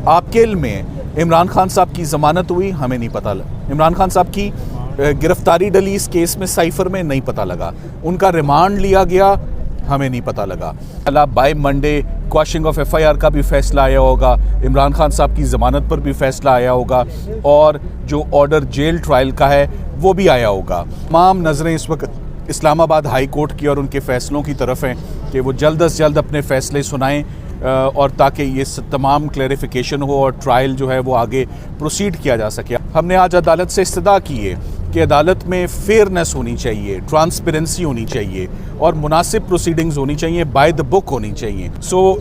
आपके इल्म में इमरान खान साहब की ज़मानत हुई, हमें नहीं पता लगा। इमरान खान साहब की गिरफ्तारी डली इस केस में, साइफर में, नहीं पता लगा। उनका रिमांड लिया गया, हमें नहीं पता लगा। अल्लाह by Monday quashing of FIR का भी फैसला आया होगा, इमरान खान साहब की ज़मानत पर भी फैसला आया होगा और जो ऑर्डर जेल ट्रायल का है वो भी आया होगा। तमाम नज़रें इस वक्त इस्लामाबाद हाई कोर्ट की और उनके फ़ैसलों की तरफ हैं कि वो जल्द अज जल्द अपने फ़ैसले सुनाएं और ताकि ये तमाम क्लैरिफिकेशन हो और ट्रायल जो है वो आगे प्रोसीड किया जा सके। हमने आज अदालत से इस्तदा की है कि अदालत में फेयरनेस होनी चाहिए, ट्रांसपेरेंसी होनी चाहिए और मुनासिब प्रोसीडिंग्स होनी चाहिए, बाय द बुक होनी चाहिए।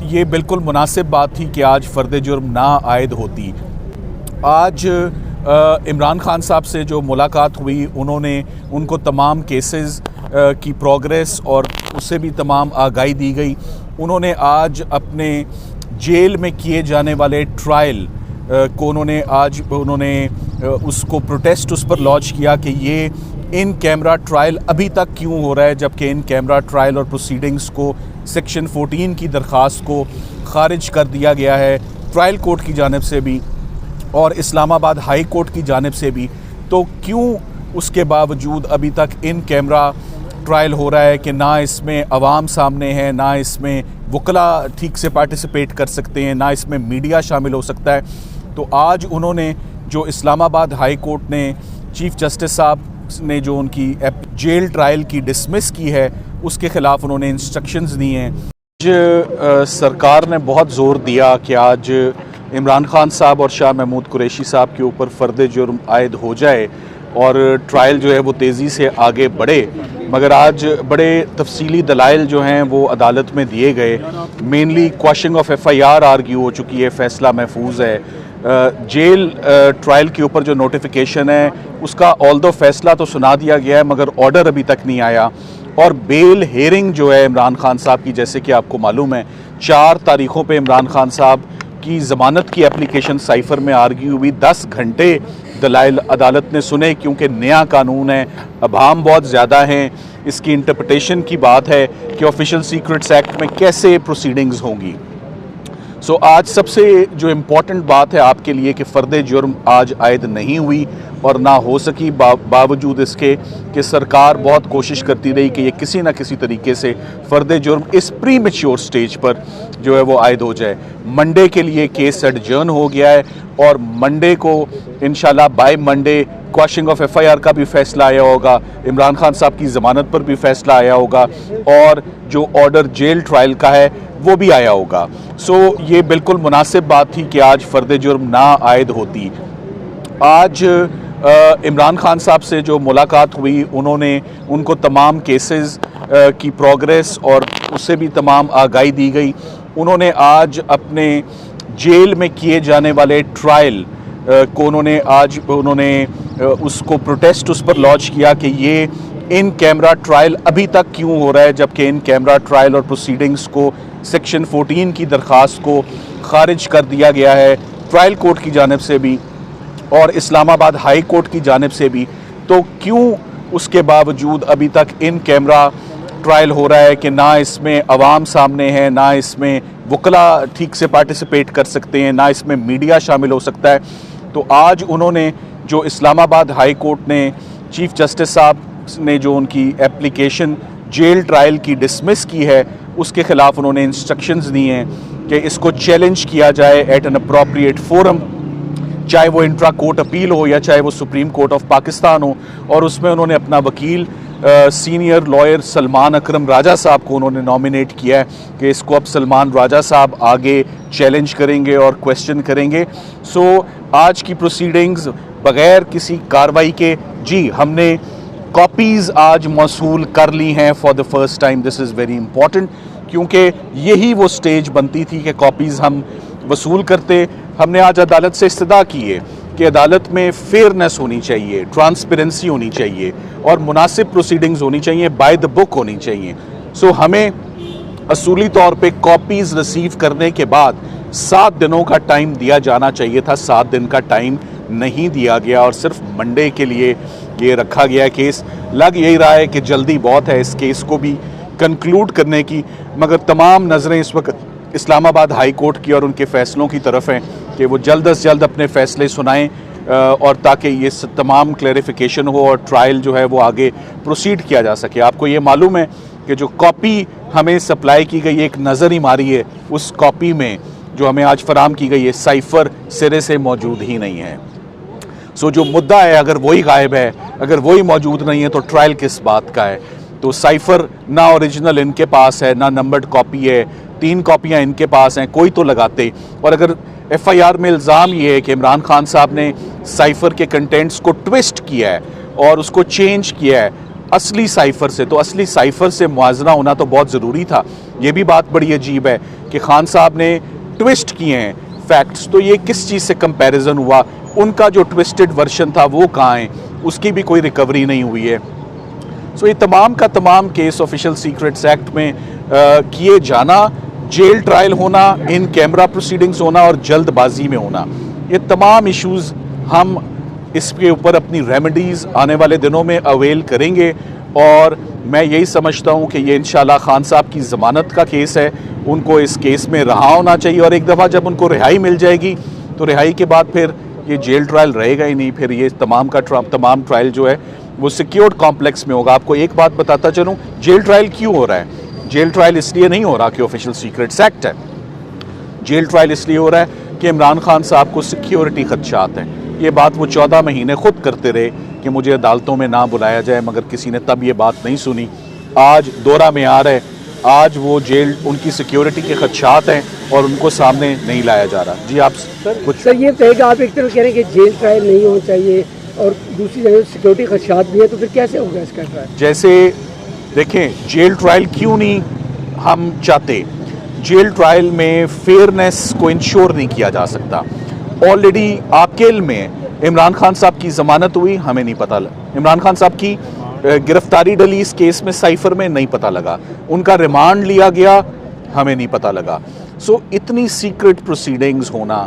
ये बिल्कुल मुनासिब बात थी कि आज फ़र्द जुर्म ना आयद होती। आज इमरान खान साहब से जो मुलाकात हुई, उनको तमाम केसेस की प्रोग्रेस और उससे भी तमाम आगाही दी गई। उन्होंने आज अपने जेल में किए जाने वाले ट्रायल को उन्होंने उसको प्रोटेस्ट उस पर लॉन्च किया कि ये इन कैमरा ट्रायल अभी तक क्यों हो रहा है, जबकि इन कैमरा ट्रायल और प्रोसीडिंग्स को सेक्शन 14 की दरख्वास्त को खारिज कर दिया गया है ट्रायल कोर्ट की जानिब से भी और इस्लामाबाद हाई कोर्ट की जानिब से भी। तो क्यों उसके बावजूद अभी तक इन कैमरा ट्रायल हो रहा है कि ना इसमें अवाम सामने है, ना इसमें वकला ठीक से पार्टिसिपेट कर सकते हैं, ना इसमें मीडिया शामिल हो सकता है। तो आज उन्होंने जो इस्लामाबाद हाई कोर्ट ने चीफ़ जस्टिस साहब ने जो उनकी जेल ट्रायल की डिसमिस की है उसके ख़िलाफ़ उन्होंने इंस्ट्रक्शंस दी हैं। आज सरकार ने बहुत ज़ोर दिया कि आज इमरान खान साहब और शाह महमूद कुरैशी साहब के ऊपर फ़र्द जुर्म आयद हो जाए और ट्रायल जो है वो तेज़ी से आगे बढ़े, मगर आज बड़े तफसीली दलाइल जो हैं वो अदालत में दिए गए। Mainly quashing of FIR argue हो चुकी है, फ़ैसला महफूज है। जेल ट्रायल के ऊपर जो नोटिफिकेशन है उसका ऑल्दो फ़ैसला तो सुना दिया गया है मगर ऑर्डर अभी तक नहीं आया। और बेल हेयरिंग जो है इमरान खान साहब की, जैसे कि आपको मालूम है 4 तारीख़ों पे इमरान खान साहब की ज़मानत की एप्लीकेशन साइफर में आर्ग्यू हुई। 10 घंटे दलाइल अदालत ने सुने क्योंकि नया कानून है, अभाम बहुत ज़्यादा हैं। इसकी इंटरप्रिटेशन की बात है कि ऑफिशियल सीक्रेट्स एक्ट में कैसे प्रोसीडिंग्स होंगी। आज सबसे जो इम्पॉर्टेंट बात है आपके लिए कि फ़र्द जुर्म आज आयद नहीं हुई और ना हो सकी, बावजूद इसके कि सरकार बहुत कोशिश करती रही कि ये किसी न किसी तरीके से फ़र्द जुर्म इस प्री मैच्योर स्टेज पर जो है वो आयद हो जाए। मंडे के लिए केस एडजर्न हो गया है और मंडे को इंशाल्लाह bye Monday quashing of FIR का भी फैसला आया होगा, इमरान खान साहब की ज़मानत पर भी फैसला आया होगा और जो ऑर्डर जेल ट्रायल का है वो भी आया होगा। ये बिल्कुल मुनासिब बात थी कि आज फ़र्द जुर्म ना आयद होती। आज इमरान खान साहब से जो मुलाकात हुई, उनको तमाम केसेस की प्रोग्रेस और उससे भी तमाम आगाही दी गई। उन्होंने आज अपने जेल में किए जाने वाले ट्रायल को उन्होंने उसको प्रोटेस्ट उस पर लॉन्च किया कि ये इन कैमरा ट्रायल अभी तक क्यों हो रहा है, जबकि इन कैमरा ट्रायल और प्रोसीडिंग्स को सेक्शन 14 की दरख्वास्त को खारिज कर दिया गया है ट्रायल कोर्ट की जानिब से भी और इस्लामाबाद हाई कोर्ट की जानिब से भी। तो क्यों उसके बावजूद अभी तक इन कैमरा ट्रायल हो रहा है कि ना इसमें अवाम सामने है, ना इसमें वकला ठीक से पार्टिसिपेट कर सकते हैं, ना इसमें मीडिया शामिल हो सकता है। तो आज उन्होंने जो इस्लामाबाद हाई कोर्ट ने चीफ़ जस्टिस साहब ने जो उनकी एप्लीकेशन जेल ट्रायल की डिसमिस की है उसके ख़िलाफ़ उन्होंने इंस्ट्रक्शंस दी हैं कि इसको चैलेंज किया जाए एट एन अप्रोप्रिएट फोरम, चाहे वो इंट्रा कोर्ट अपील हो या चाहे वो सुप्रीम कोर्ट ऑफ पाकिस्तान हो। और उसमें उन्होंने अपना वकील सीनियर लॉयर सलमान अकरम राजा साहब को उन्होंने नॉमिनेट किया है कि इसको अब सलमान राजा साहब आगे चैलेंज करेंगे और क्वेश्चन करेंगे। आज की प्रोसीडिंग्स बग़ैर किसी कार्रवाई के हमने कॉपीज़ आज मौसूल कर ली हैं for the first time. This is very important क्योंकि यही वो स्टेज बनती थी कि कॉपीज़ हम वसूल करते। हमने आज अदालत से इस्तदा की है कि अदालत में फेयरनेस होनी चाहिए, ट्रांसपेरेंसी होनी चाहिए और मुनासिब प्रोसीडिंग्स होनी चाहिए, बाय द बुक होनी चाहिए। हमें असूली तौर पे कॉपीज़ रिसीव करने के बाद 7 दिनों का टाइम दिया जाना चाहिए था। 7 दिन का टाइम नहीं दिया गया और सिर्फ मंडे के लिए ये रखा गया केस। लग यही रहा है कि जल्दी बहुत है इस केस को भी कंक्लूड करने की, मगर तमाम नज़रें इस वक्त इस्लामाबाद हाई कोर्ट की और उनके फ़ैसलों की तरफ हैं कि वो जल्द अज जल्द अपने फ़ैसले सुनाएं और ताकि ये तमाम क्लैरिफिकेशन हो और ट्रायल जो है वो आगे प्रोसीड किया जा सके। आपको ये मालूम है कि जो कॉपी हमें सप्लाई की गई, एक नज़र ही मारी है, उस कॉपी में जो हमें आज फराम की गई है साइफ़र सिरे से मौजूद ही नहीं है। सो जो मुद्दा है अगर वही गायब है, अगर वही मौजूद नहीं है तो ट्रायल किस बात का है। तो साइफ़र ना ओरिजिनल इनके पास है, ना नंबर्ड कॉपी है, 3 कॉपियाँ इनके पास हैं, कोई तो लगाते। और अगर FIR में इल्ज़ाम ये है कि इमरान खान साहब ने साइफ़र के कंटेंट्स को ट्विस्ट किया है और उसको चेंज किया है असली साइफ़र से, तो असली साइफ़र से मुआवजा होना तो बहुत ज़रूरी था। ये भी बात बड़ी अजीब है कि खान साहब ने ट्विस्ट किए हैं फैक्ट्स, तो ये किस चीज़ से कंपैरिजन हुआ? उनका जो ट्विस्टेड वर्शन था वो कहाँ है? उसकी भी कोई रिकवरी नहीं हुई है। सो ये तमाम का तमाम केस ऑफिशियल सीक्रेट्स एक्ट में किए जाना, जेल ट्रायल होना, इन कैमरा प्रोसीडिंग्स होना और जल्दबाजी में होना, ये तमाम इश्यूज़ हम इसके ऊपर अपनी रेमेडीज़ आने वाले दिनों में अवेल करेंगे। और मैं यही समझता हूँ कि ये इंशाल्लाह खान साहब की ज़मानत का केस है, उनको इस केस में रहा होना चाहिए और एक दफ़ा जब उनको रिहाई मिल जाएगी तो रिहाई के बाद फिर ये जेल ट्रायल रहेगा ही नहीं, फिर ये तमाम तमाम ट्रायल जो है वो सिक्योर्ड कॉम्प्लेक्स में होगा। आपको एक बात बताता चलूँ, जेल ट्रायल क्यों हो रहा है? जेल ट्रायल इसलिए नहीं हो रहा कि ऑफिशियल सीक्रेट्स एक्ट है, जेल ट्रायल इसलिए हो रहा है कि इमरान खान साहब को सिक्योरिटी खदशात हैं। ये बात वो 14 महीने खुद करते रहे कि मुझे अदालतों में ना बुलाया जाए, मगर किसी ने तब ये बात नहीं सुनी। आज दौरा में आ रहा है, आज वो जेल, उनकी सिक्योरिटी के खदशात हैं और उनको सामने नहीं लाया जा रहा। जी आप कुछ सर ये कहेगा, आप एक तरफ कह रहे हैं कि जेल ट्रायल नहीं होना चाहिए और दूसरी जगह सिक्योरिटी खदशात भी है, तो फिर कैसे होगा इसका ट्रायल? जैसे देखें, जेल ट्रायल क्यों नहीं हम चाहते? जेल ट्रायल में फेयरनेस को इंश्योर नहीं किया जा सकता। ऑलरेडी आकेल में इमरान खान साहब की ज़मानत हुई, हमें नहीं पता इमरान खान साहब की गिरफ्तारी डली इस केस में, साइफ़र में नहीं पता लगा, उनका रिमांड लिया गया, हमें नहीं पता लगा। सो इतनी सीक्रेट प्रोसीडिंग्स होना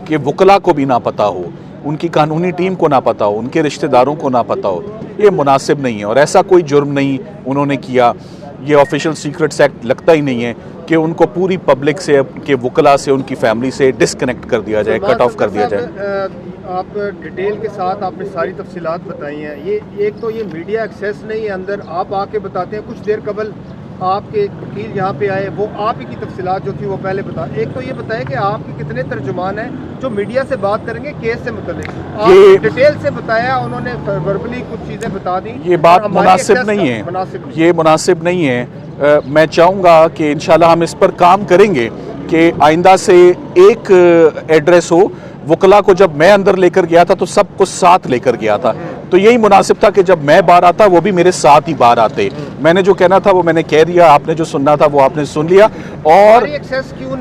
कि वकला को भी ना पता हो, उनकी कानूनी टीम को ना पता हो, उनके रिश्तेदारों को ना पता हो, ये मुनासिब नहीं है। और ऐसा कोई जुर्म नहीं उन्होंने किया, ये ऑफिशियल सीक्रेट्स एक्ट लगता ही नहीं है कि उनको पूरी पब्लिक से, के वकला से, उनकी फैमिली से डिस्कनेक्ट कर दिया जाए, कट ऑफ कर दिया जाए। आप डिटेल के साथ आपने सारी तफसीलात बताई हैं। ये एक तो ये मीडिया एक्सेस नहीं है अंदर, आप आके बताते हैं। कुछ देर कबल आपके वकील यहाँ पे आए, वो आप ही की तफसीलात जो थी वो पहले बता। एक तो ये बताएं कि आपके कितने तर्जुमान हैं जो मीडिया से बात करेंगे केस से मुतल्लिक? आप डिटेल से बताया, उन्होंने वर्बली कुछ चीज़ें बता दी। ये बात मुनासिब नहीं है, ये मुनासिब नहीं है। मैं चाहूँगा कि इंशाल्लाह हम इस पर काम करेंगे कि आइंदा से एक एड्रेस हो। वकला को जब मैं अंदर लेकर गया था तो सबको साथ लेकर गया था, तो यही मुनासिब था कि जब मैं बाहर आता वो भी मेरे साथ ही बाहर आते। मैंने जो कहना था वो मैंने कह दिया, आपने जो सुनना था वो आपने सुन लिया। और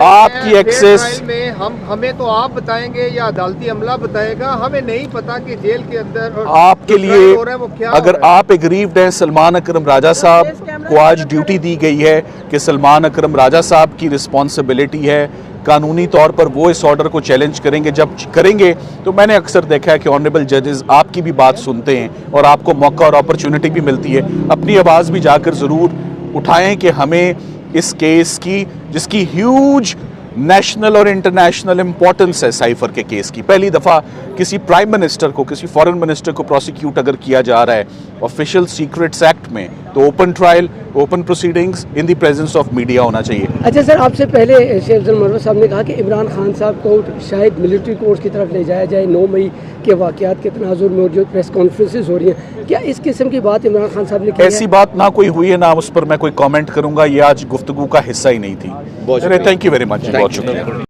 आपकी एक्सेस में हमें तो आप बताएंगे या अदालती अमला बताएगा, हमें नहीं पता कि जेल के अंदर आपके लिए अगर आप एग्रीव्ड हैं, सलमान अकरम राजा साहब को आज ड्यूटी दी गई है कि सलमान अकरम राजा साहब की रिस्पॉन्सिबिलिटी है, कानूनी तौर पर वो इस ऑर्डर को चैलेंज करेंगे। जब करेंगे तो मैंने अक्सर देखा है कि ऑनरेबल जजेस आपकी भी बात सुनते हैं और आपको मौका और अपॉर्चुनिटी भी मिलती है। अपनी आवाज़ भी जाकर ज़रूर उठाएं कि हमें इस केस की, जिसकी ह्यूज नेशनल और इंटरनेशनल इंपॉर्टेंस है, साइफ़र के केस की, पहली दफ़ा किसी प्राइम मिनिस्टर को, किसी फॉरेन मिनिस्टर को प्रोसिक्यूट अगर किया जा रहा है ऑफिशियल सीक्रेट्स एक्ट में, तो open trial, open proceedings in the presence of media होना चाहिए। अच्छा सर, आपसे पहले शेख अफजल मरवत साहब ने कहा कि इमरान खान साहब को शायद मिलिट्री कोर्ट की तरफ ले जाया जाए 9 मई के वाक़यात के तनाजुर में, और जो प्रेस कॉन्फ्रेंसेज हो रही हैं, क्या इस किस्म की बात इमरान खान साहब ने की? ऐसी बात ना कोई हुई है, ना उस पर मैं कोई कमेंट करूंगा, ये आज गुफ्तगू का हिस्सा ही नहीं थी। थैंक यू वेरी मच, बहुत शुक्रिया।